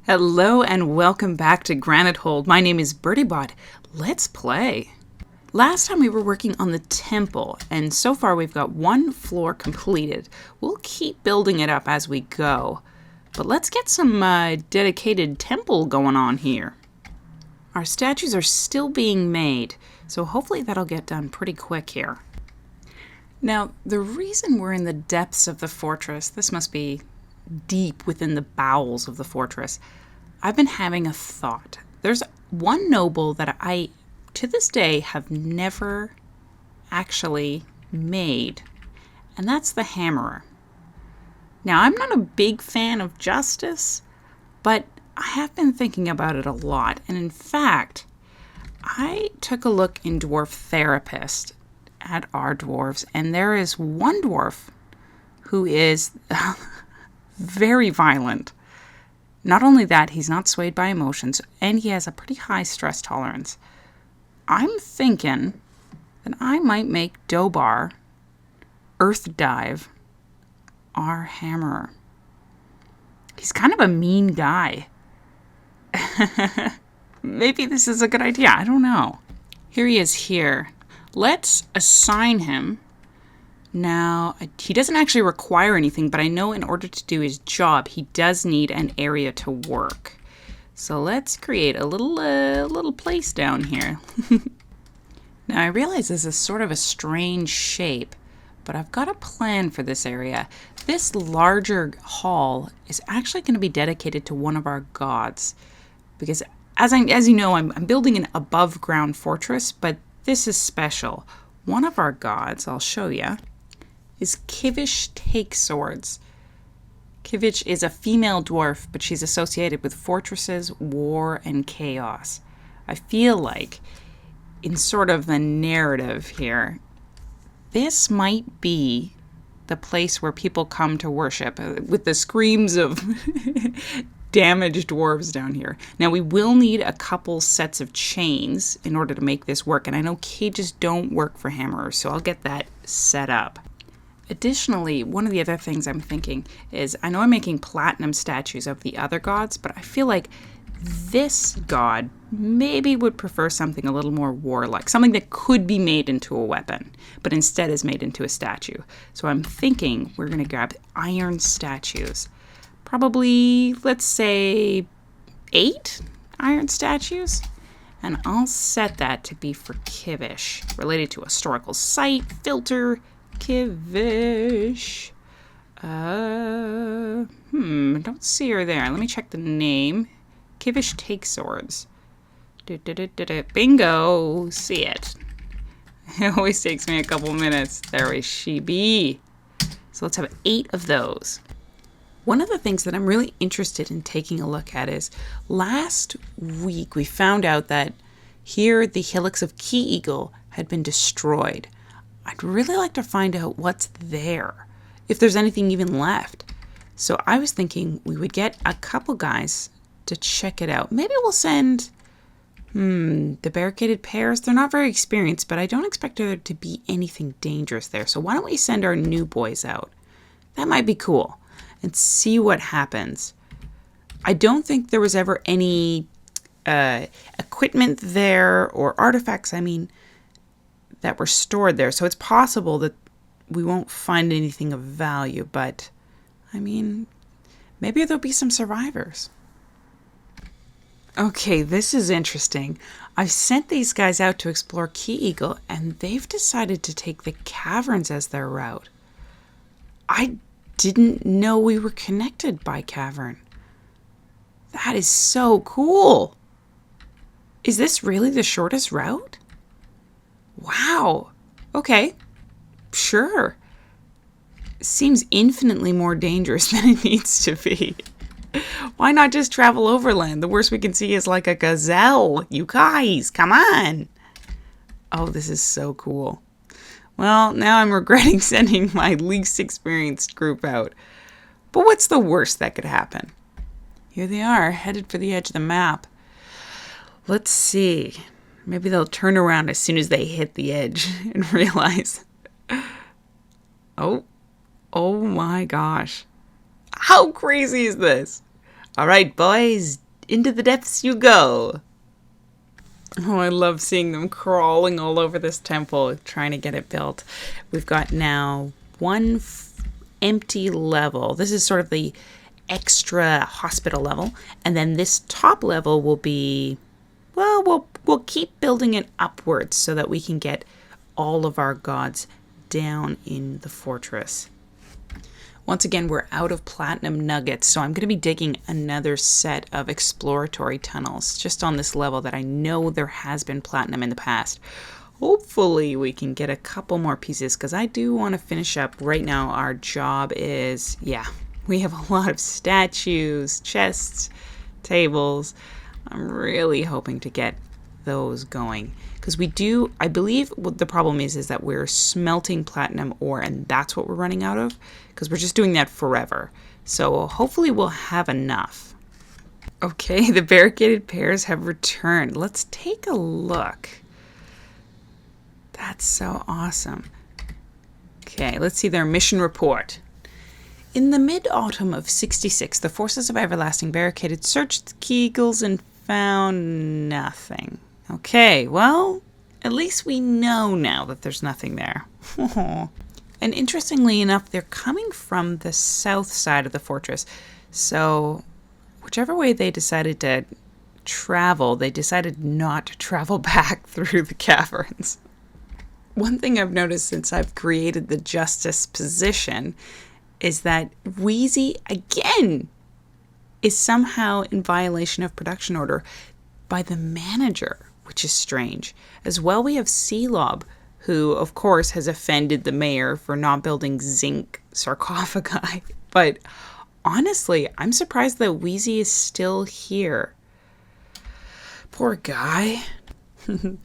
Hello and welcome back to Granitehold. My name is Birdybot. Let's play. Last time we were working on the temple, and so far we've got one floor completed. We'll keep building it up as we go. But let's get some dedicated temple going on here. Our statues are still being made, so hopefully that'll get done pretty quick here. Now, the reason we're in the depths of the fortress, this must be deep within the bowels of the fortress, I've been having a thought. There's one noble that I, to this day, have never actually made, and that's the Hammerer. Now, I'm not a big fan of justice, but I have been thinking about it a lot, and in fact, I took a look in Dwarf Therapist at our dwarves, and there is one dwarf who is very violent. Not only that, he's not swayed by emotions, and he has a pretty high stress tolerance. I'm thinking that I might make Dobar Earth Dive our Hammerer. He's kind of a mean guy. Maybe this is a good idea. I don't know. Here he is here. Let's assign him. Now, he doesn't actually require anything, but I know in order to do his job, he does need an area to work. So let's create a little place down here. Now, I realize this is sort of a strange shape, but I've got a plan for this area. This larger hall is actually going to be dedicated to one of our gods. Because, as you know, I'm building an above-ground fortress, but this is special. One of our gods, I'll show you, is Kivish Takeswords. Kivish is a female dwarf, but she's associated with fortresses, war, and chaos. I feel like, in sort of the narrative here, this might be the place where people come to worship, with the screams of damaged dwarves down here. Now, we will need a couple sets of chains in order to make this work, and I know cages don't work for hammerers, so I'll get that set up. Additionally, one of the other things I'm thinking is, I know I'm making platinum statues of the other gods, but I feel like this god maybe would prefer something a little more warlike, something that could be made into a weapon, but instead is made into a statue. So I'm thinking we're going to grab iron statues. Probably, let's say, 8 iron statues. And I'll set that to be for Kivish, related to a historical site, filter, Kivish. Don't see her there. Let me check the name. Kivish Takeswords. Bingo! See it. It always takes me a couple minutes. There she be. So let's have 8 of those. One of the things that I'm really interested in taking a look at is, last week we found out that here the hillocks of KeyEagle had been destroyed. I'd really like to find out what's there, if there's anything even left. So I was thinking we would get a couple guys to check it out. Maybe we'll send the barricaded pairs. They're not very experienced, but I don't expect there to be anything dangerous there. So why don't we send our new boys out? That might be cool. And see what happens. I don't think there was ever any equipment there, or artifacts, that were stored there. So it's possible that we won't find anything of value, but, maybe there'll be some survivors. Okay, this is interesting. I've sent these guys out to explore KeyEagle, and they've decided to take the caverns as their route. I didn't know we were connected by cavern. That is so cool. Is this really the shortest route? Wow. Okay. Sure. Seems infinitely more dangerous than it needs to be. Why not just travel overland? The worst we can see is like a gazelle. You guys, come on. Oh, this is so cool. Well, now I'm regretting sending my least experienced group out. But what's the worst that could happen? Here they are, headed for the edge of the map. Let's see. Maybe they'll turn around as soon as they hit the edge and realize. Oh my gosh. How crazy is this? All right, boys, into the depths you go. Oh, I love seeing them crawling all over this temple, trying to get it built. We've got now one empty level. This is sort of the extra hospital level. And then this top level will be, well, we'll keep building it upwards so that we can get all of our gods down in the fortress. Once again, we're out of platinum nuggets, so I'm going to be digging another set of exploratory tunnels just on this level that I know there has been platinum in the past. Hopefully we can get a couple more pieces because I do want to finish up. Right now our job is, we have a lot of statues, chests, tables. I'm really hoping to get those going because we do, I believe what the problem is that we're smelting platinum ore and that's what we're running out of because we're just doing that forever. So hopefully we'll have enough. Okay, the barricaded pairs have returned. Let's take a look. That's so awesome. Okay, let's see their mission report. In the mid-autumn of 66, the forces of Everlasting Barricaded searched the KeyEagles and found nothing. Okay, well, at least we know now that there's nothing there. And interestingly enough, they're coming from the south side of the fortress. So whichever way they decided to travel, they decided not to travel back through the caverns. One thing I've noticed since I've created the justice position is that Wheezy, again, is somehow in violation of production order by the manager, which is strange. As well, we have Seelob, who, of course, has offended the mayor for not building zinc sarcophagi. But honestly, I'm surprised that Wheezy is still here. Poor guy.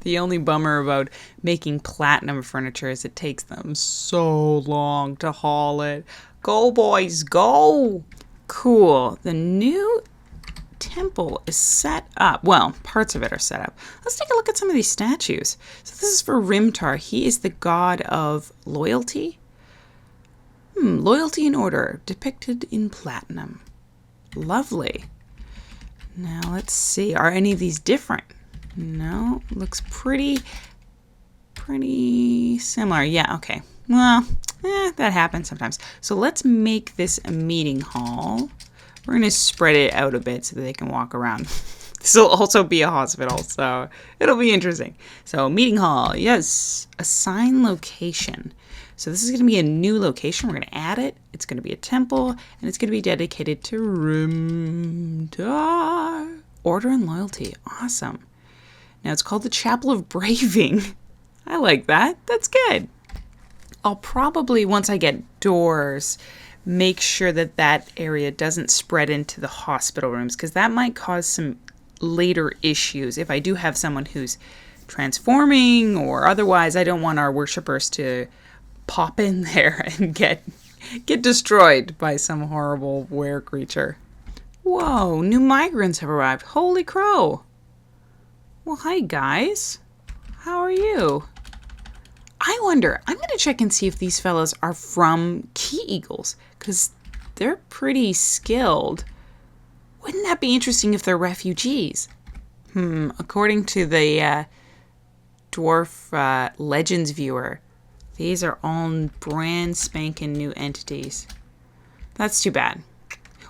The only bummer about making platinum furniture is it takes them so long to haul it. Go, boys, go! Cool. The new temple is set up. Well, parts of it are set up. Let's take a look at some of these statues. So this is for Rimtar. He is the god of loyalty. Loyalty and order, depicted in platinum. Lovely. Now let's see. Are any of these different? No, looks pretty similar. Yeah, okay. Well, that happens sometimes. So let's make this a meeting hall. We're going to spread it out a bit so that they can walk around. This will also be a hospital, so it'll be interesting. So meeting hall, yes. Assign location. So this is going to be a new location. We're going to add it. It's going to be a temple, and it's going to be dedicated to Rimtar. Order and loyalty. Awesome. Now it's called the Chapel of Braving. I like that. That's good. I'll probably, once I get doors, make sure that that area doesn't spread into the hospital rooms because that might cause some later issues. If I do have someone who's transforming or otherwise, I don't want our worshippers to pop in there and get destroyed by some horrible were creature. Whoa, new migrants have arrived. Holy crow. Well, hi guys. How are you? I wonder, I'm going to check and see if these fellas are from KeyEagles, because they're pretty skilled. Wouldn't that be interesting if they're refugees? According to the Dwarf Legends viewer, these are all brand spanking new entities. That's too bad.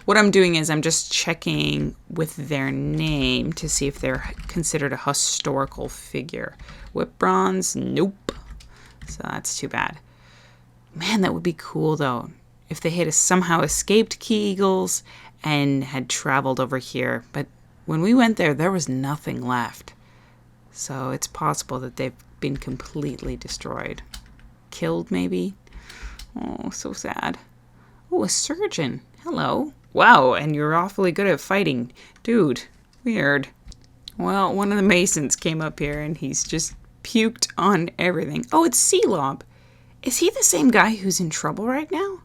What I'm doing is I'm just checking with their name to see if they're considered a historical figure. Whip bronze? Nope. So that's too bad. Man, that would be cool, though, if they had somehow escaped KeyEagles and had traveled over here. But when we went there, there was nothing left. So it's possible that they've been completely destroyed. Killed, maybe? Oh, so sad. Oh, a surgeon. Hello. Wow, and you're awfully good at fighting. Dude, weird. Well, one of the Masons came up here and he's just puked on everything. Oh, it's Seelob. Is he the same guy who's in trouble right now?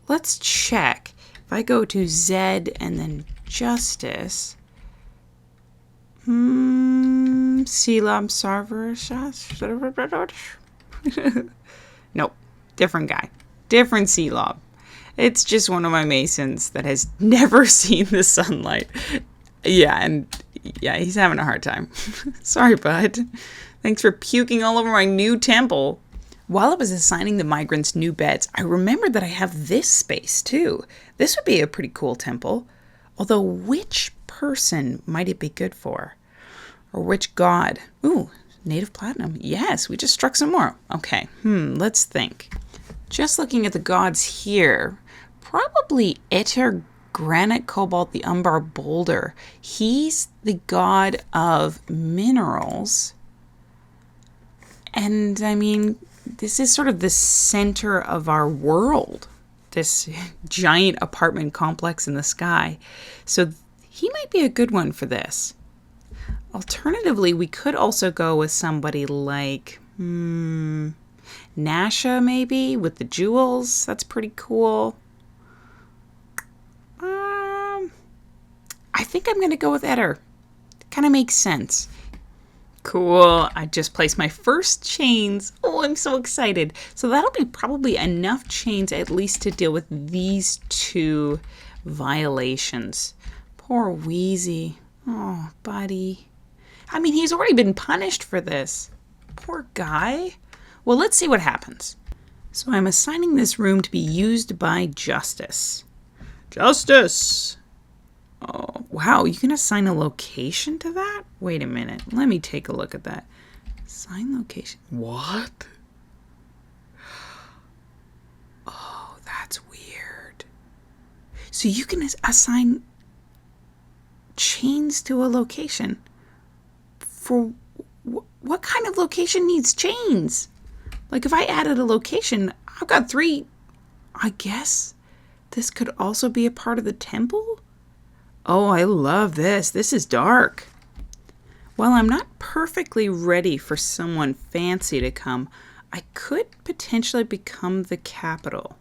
Let's check. If I go to Z and then Justice. Seelob Sarver. Nope. Different guy. Different Seelob. It's just one of my masons that has never seen the sunlight. Yeah, he's having a hard time. Sorry, bud. Thanks for puking all over my new temple. While I was assigning the migrants new beds, I remembered that I have this space too. This would be a pretty cool temple. Although, which person might it be good for? Or which god? Ooh, native platinum. Yes, we just struck some more. Okay, let's think. Just looking at the gods here, probably Ether, Granite, Cobalt, the Umbar Boulder. He's the god of minerals. And I mean, this is sort of the center of our world, this giant apartment complex in the sky. So he might be a good one for this. Alternatively, we could also go with somebody like Nasha, maybe, with the jewels. That's pretty cool. I think I'm going to go with Eder. Kind of makes sense. Cool. I just placed my first chains. Oh, I'm so excited. So that'll be probably enough chains at least to deal with these two violations. Poor Wheezy. Oh, buddy. I mean, he's already been punished for this. Poor guy. Well, let's see what happens. So I'm assigning this room to be used by Justice. Justice! Oh, wow, you can assign a location to that? Wait a minute. Let me take a look at that. Assign location. What? Oh, that's weird. So you can assign chains to a location. For what kind of location needs chains? Like if I added a location, I've got 3. I guess this could also be a part of the temple? Oh, I love this. This is dark. While I'm not perfectly ready for someone fancy to come, I could potentially become the capital.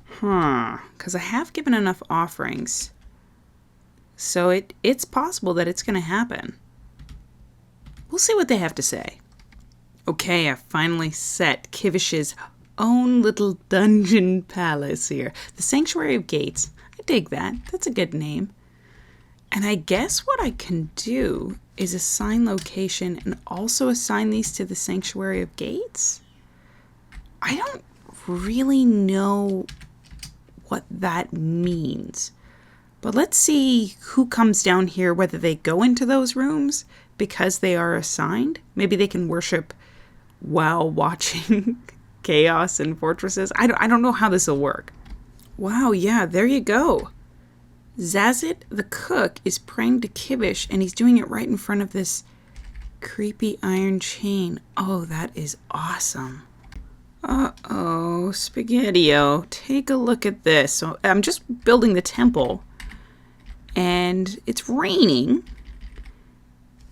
Because I have given enough offerings. So it's possible that it's going to happen. We'll see what they have to say. Okay, I finally set Kivish's own little dungeon palace here. The Sanctuary of Gates. I dig that. That's a good name. And I guess what I can do is assign location and also assign these to the Sanctuary of Gates. I don't really know what that means. But let's see who comes down here, whether they go into those rooms because they are assigned. Maybe they can worship while watching Chaos and Fortresses. I don't know how this will work. Wow, yeah, there you go. Zazit the cook is praying to Kibish, and he's doing it right in front of this creepy iron chain. Oh, that is awesome. Uh-oh, Spaghetti-O, take a look at this. So I'm just building the temple, and it's raining,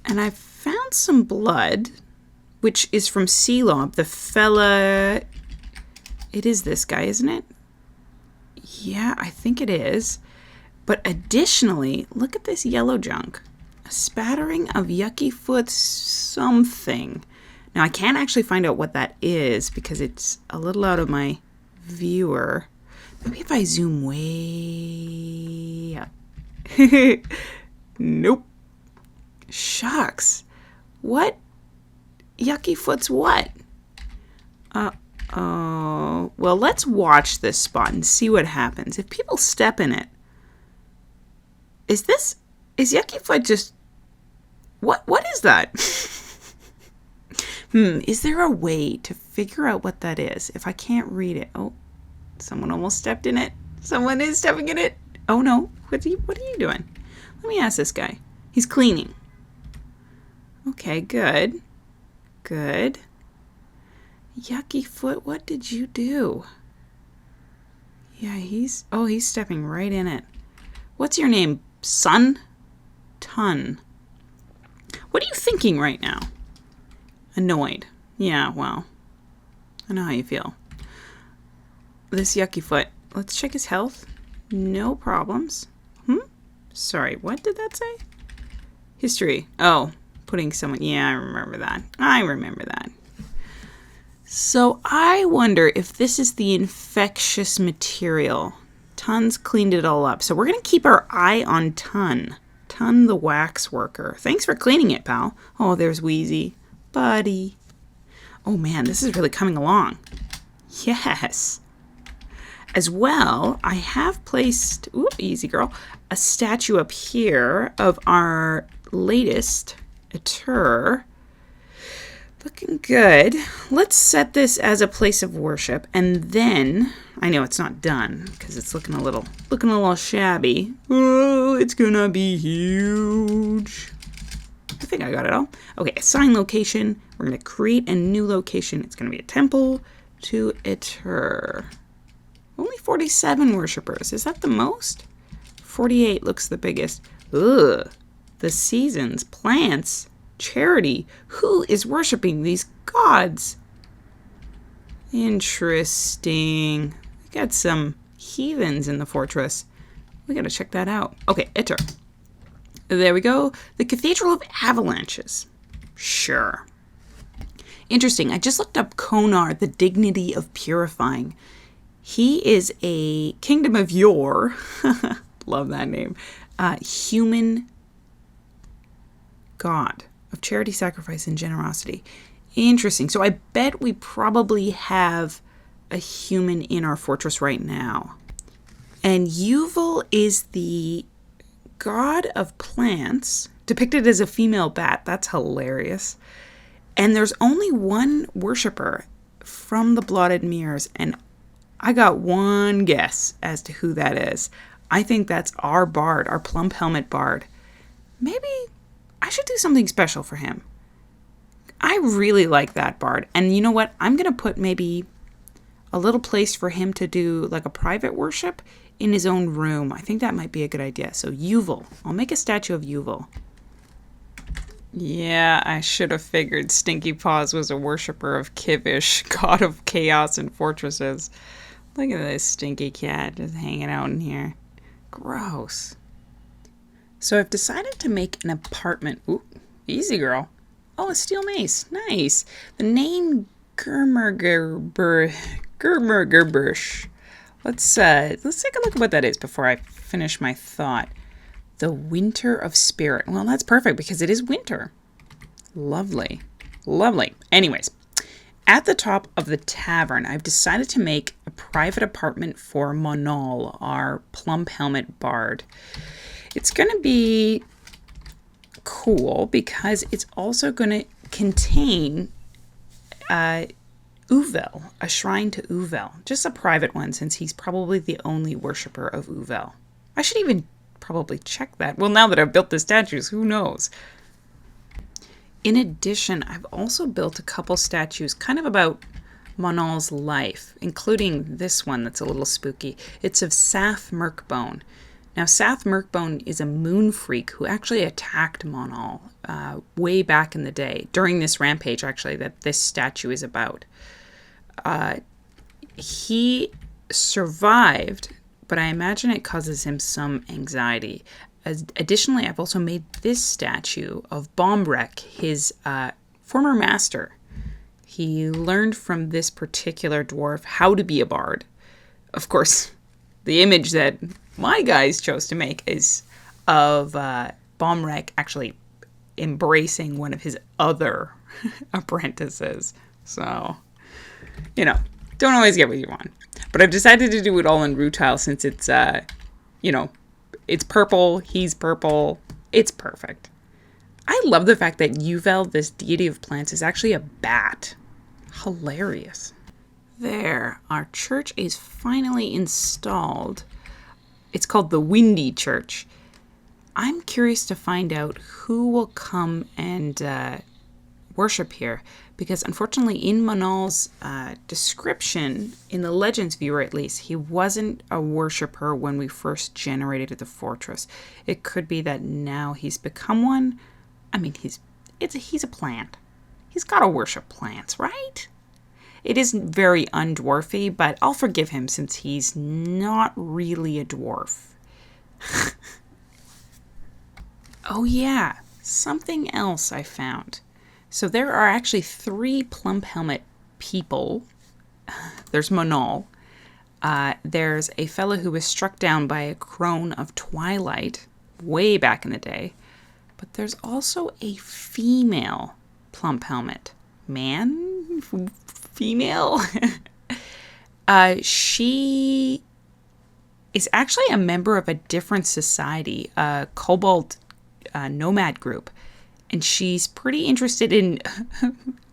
and I've found some blood, which is from Selob, the fella. It is this guy, isn't it? Yeah, I think it is. But additionally, look at this yellow junk. A spattering of Yucky Foot something. Now, I can't actually find out what that is because it's a little out of my viewer. Maybe if I zoom way up. Nope. Shucks. What? Yucky Foot's what? Uh-oh. Well, let's watch this spot and see what happens. If people step in it, is Yucky Foot just... What is that? Is there a way to figure out what that is if I can't read it? Oh, someone almost stepped in it. Someone is stepping in it. Oh no, what are you doing? Let me ask this guy. He's cleaning. Okay, good. Good. Yucky Foot, what did you do? Yeah, he's stepping right in it. What's your name? Sun? Ton. What are you thinking right now? Annoyed. Yeah, well, I know how you feel. This Yucky Foot. Let's check his health. No problems. Sorry, what did that say? History. Oh, putting someone... Yeah, I remember that. So I wonder if this is the infectious material. Tun's cleaned it all up. So we're going to keep our eye on Tun. Tun the wax worker. Thanks for cleaning it, pal. Oh, there's Wheezy. Buddy. Oh man, this is really coming along. Yes. As well, I have placed, ooh, easy girl, a statue up here of our latest Eter. Looking good. Let's set this as a place of worship, and then I know it's not done because it's looking a little shabby. Oh, it's gonna be huge. I think I got it all. Okay, assign location. We're gonna create a new location. It's gonna be a temple to Eter. Only 47 worshippers. Is that the most? 48 looks the biggest. Ugh. The seasons, plants, charity. Who is worshiping these gods? Interesting. We got some heathens in the fortress. We gotta check that out. Okay, Eter. There we go. The Cathedral of Avalanches. Sure. Interesting. I just looked up Konar, the dignity of purifying. He is a kingdom of yore. Love that name. Human god of charity, sacrifice, and generosity. Interesting. So I bet we probably have a human in our fortress right now. And Yuval is the god of plants, depicted as a female bat. That's hilarious. And there's only one worshiper from the Blotted Mirrors, and I got one guess as to who that is. I think that's our bard, our Plump Helmet bard. Maybe I should do something special for him. I really like that bard. And you know what? I'm going to put maybe a little place for him to do like a private worship in his own room. I think that might be a good idea. So Yuval. I'll make a statue of Yuval. Yeah, I should have figured Stinky Paws was a worshiper of Kivish, god of chaos and fortresses. Look at this stinky cat just hanging out in here. Gross. So I've decided to make an apartment. Ooh, easy girl. Oh, a steel mace. Nice. The name Gurmurgerbush. Let's take a look at what that is before I finish my thought. The Winter of Spirit. Well, that's perfect because it is winter. Lovely. Lovely. Anyways, at the top of the tavern, I've decided to make a private apartment for Monal, our Plump Helmet bard. It's going to be cool because it's also going to contain Uvel, a shrine to Uvel. Just a private one since he's probably the only worshiper of Uvel. I should even probably check that. Well, now that I've built the statues, who knows? In addition, I've also built a couple statues kind of about Monal's life, including this one that's a little spooky. It's of Sath Merkbone. Now, Sath Merkbone is a moon freak who actually attacked Monal way back in the day, during this rampage, actually, that this statue is about. He survived, but I imagine it causes him some anxiety. Additionally, I've also made this statue of Bombrek, his former master. He learned from this particular dwarf how to be a bard. Of course, the image that my guys chose to make is of Bombrek actually embracing one of his other apprentices. So, you know, don't always get what you want. But I've decided to do it all in rutile since it's, it's purple, he's purple, it's perfect. I love the fact that Yuvel, this deity of plants, is actually a bat. Hilarious. There, our church is finally installed. It's called the Windy Church. I'm curious to find out who will come and worship here, because unfortunately in Monal's description, in the Legends viewer at least, he wasn't a worshiper when we first generated the fortress. It could be that now he's become one. I mean, he's a plant. He's got to worship plants, right? It isn't very undwarfy, but I'll forgive him since he's not really a dwarf. Oh yeah, something else I found. So there are actually 3 Plump Helmet people. There's Monal. There's a fellow who was struck down by a crone of twilight way back in the day. But there's also a female Plump Helmet. Man? Female? She is actually a member of a different society, a Cobalt nomad group. And she's pretty interested in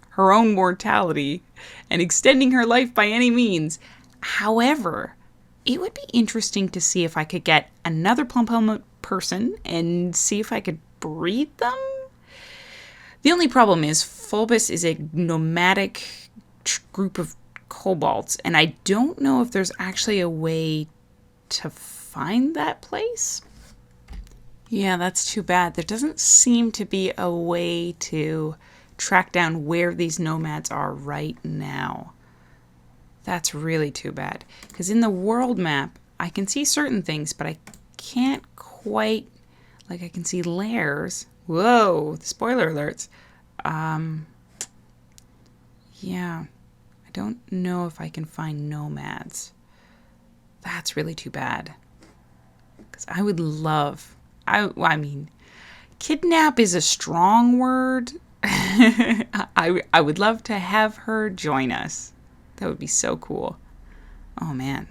her own mortality and extending her life by any means. However, it would be interesting to see if I could get another Plump Helmet person and see if I could breed them. The only problem is Fulbus is a nomadic group of kobolds, and I don't know if there's actually a way to find that place. Yeah, that's too bad. There doesn't seem to be a way to track down where these nomads are right now. That's really too bad. Because in the world map, I can see certain things, but I can't quite... Like, I can see lairs. Whoa, spoiler alerts. Yeah, I don't know if I can find nomads. That's really too bad. Because I would love... I mean, kidnap is a strong word. I would love to have her join us. That would be so cool. Oh, man.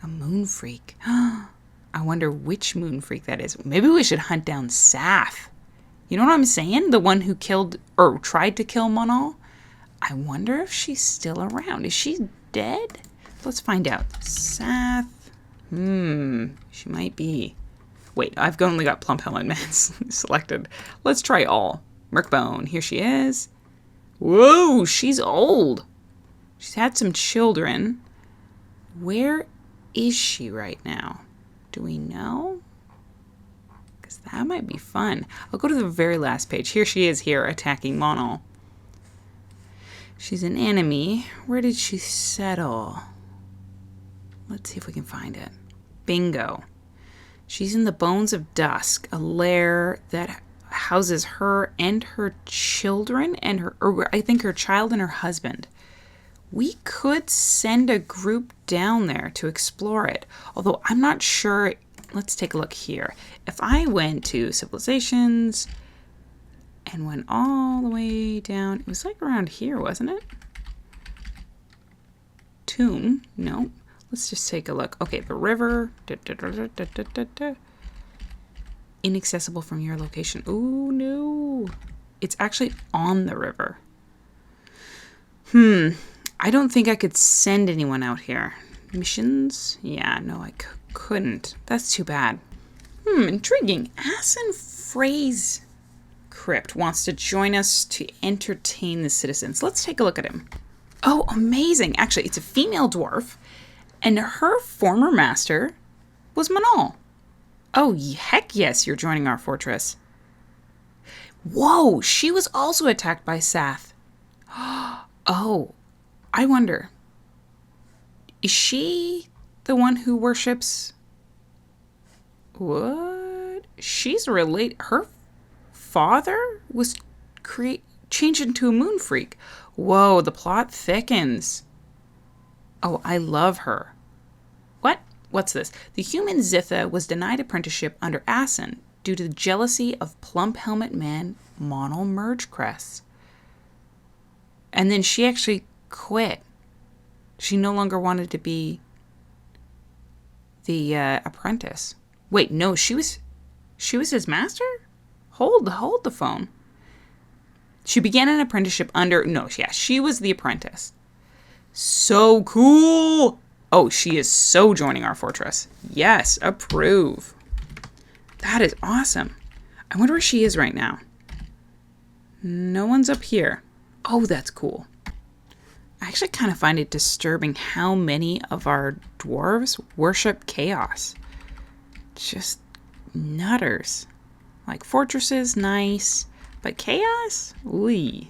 A moon freak. I wonder which moon freak that is. Maybe we should hunt down Sath. You know what I'm saying? The one who killed or tried to kill Monal. I wonder if she's still around. Is she dead? Let's find out. Sath. She might be. Wait, I've only got Plump Helmet Man selected. Let's try all. Merkbone. Here she is. Whoa, she's old. She's had some children. Where is she right now? Do we know? Because that might be fun. I'll go to the very last page. Here she is here attacking Monal. She's an enemy. Where did she settle? Let's see if we can find it. Bingo. She's in the Bones of Dusk, a lair that houses her and her children and I think her child and her husband. We could send a group down there to explore it, although I'm not sure. Let's take a look here. If I went to Civilizations and went all the way down, it was like around here, wasn't it? Tomb, no. Let's just take a look. Okay, the river. Inaccessible from your location. Oh, no. It's actually on the river. I don't think I could send anyone out here. Missions? Yeah, no, I couldn't. That's too bad. Intriguing. Asin Frey's Crypt wants to join us to entertain the citizens. Let's take a look at him. Oh, amazing. Actually, it's a female dwarf. And her former master was Monal. Oh, heck yes, you're joining our fortress. Whoa, she was also attacked by Sath. Oh, I wonder. Is she the one who worships... What? She's related... Her father was changed into a moon freak. Whoa, the plot thickens. Oh, I love her. What? What's this? The human Zitha was denied apprenticeship under Asin due to the jealousy of Plump Helmet Man Monal Mergecrest. And then she actually quit. She no longer wanted to be the apprentice. Wait, no, she was his master? Hold the phone. She began an apprenticeship under... No, yeah, she was the apprentice. So cool. Oh, she is so joining our fortress. Yes, approve. That is awesome. I wonder where she is right now. No one's up here. Oh, that's cool. I actually kind of find it disturbing how many of our dwarves worship chaos. Just nutters. Like fortresses, nice. But chaos? Ooh.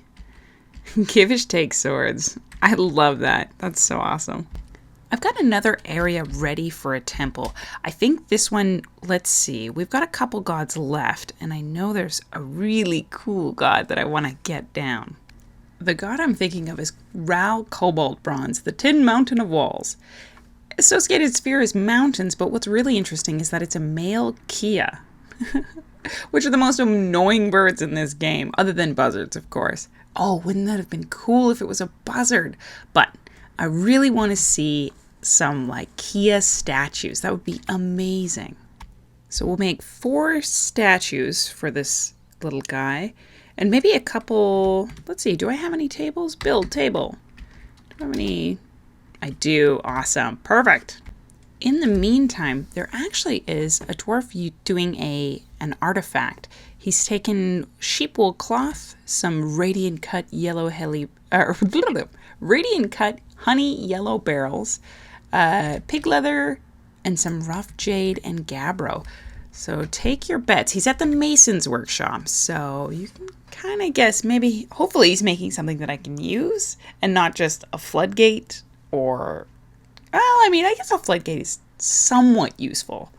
Kivish takes swords. I love that. That's so awesome. I've got another area ready for a temple. I think this one, let's see. We've got a couple gods left, and I know there's a really cool god that I want to get down. The god I'm thinking of is Ral Cobalt Bronze, the Tin Mountain of Walls. Associated sphere is mountains, but what's really interesting is that it's a male Kia, which are the most annoying birds in this game, other than buzzards, of course. Oh, wouldn't that have been cool if it was a buzzard? But I really want to see some like Kia statues. That would be amazing. So we'll make 4 statues for this little guy. And maybe a couple, let's see, do I have any tables? Build table. Do I have any? I do. Awesome. Perfect. In the meantime, there actually is a dwarf doing an artifact. He's taken sheep wool cloth, some radiant cut radiant cut honey yellow barrels, pig leather, and some rough jade and gabbro. So take your bets. He's at the mason's workshop, so you can kind of guess. Maybe, hopefully he's making something that I can use and not just a floodgate or, well, I mean, I guess a floodgate is somewhat useful,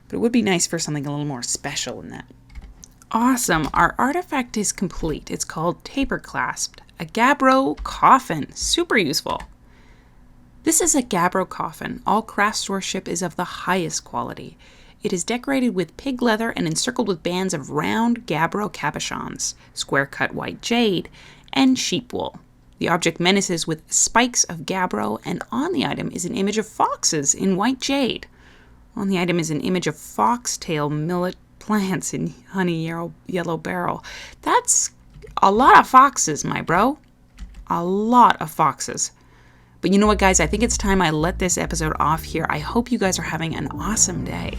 but it would be nice for something a little more special than that. Awesome. Our artifact is complete. It's called Taper Clasped, a gabbro coffin. Super useful. This is a gabbro coffin. All craft workmanship is of the highest quality. It is decorated with pig leather and encircled with bands of round gabbro cabochons, square-cut white jade, and sheep wool. The object menaces with spikes of gabbro, and on the item is an image of foxes in white jade. On the item is an image of foxtail millet plants in honey yellow barrel. That's a lot of foxes, my bro. A lot of foxes. But you know what, guys? I think it's time I let this episode off here. I hope you guys are having an awesome day.